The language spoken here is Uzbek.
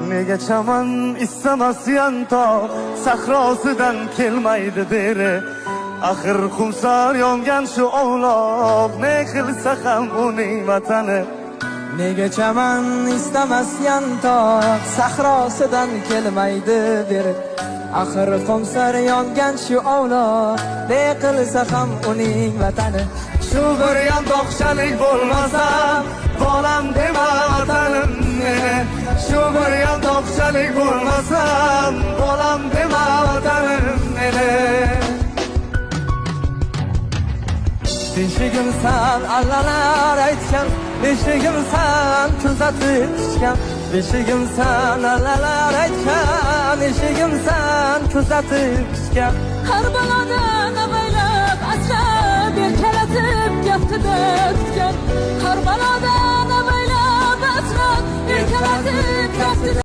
Nega chaman istamasyan tog' sahrosidan kelmaydi beri. Axir xumsor yongan shu ovloq, ne qilsa ham uning vatani. Nega chaman istamasyan tog' sahrosidan kelmaydi beri. Axir xumsor yongan shu ovloq, ne qilsa ham uning vatani. Shu bir yandoqchalik bo'lmasa, bolam dema vatanim meni. Shu bir yandoqchalik bo'lmasa, bolam dema vatanim meni. Beshigimsan allalar aytgan, beshigimsan kuzatib tushgan. Beshigimsan allalar aytgan, beshigimsan kuzatib tushgan. Har balodan avaylab asrab erkalatib gaftida tutgan. Har balodan avaylab asrab erkalatib gaftida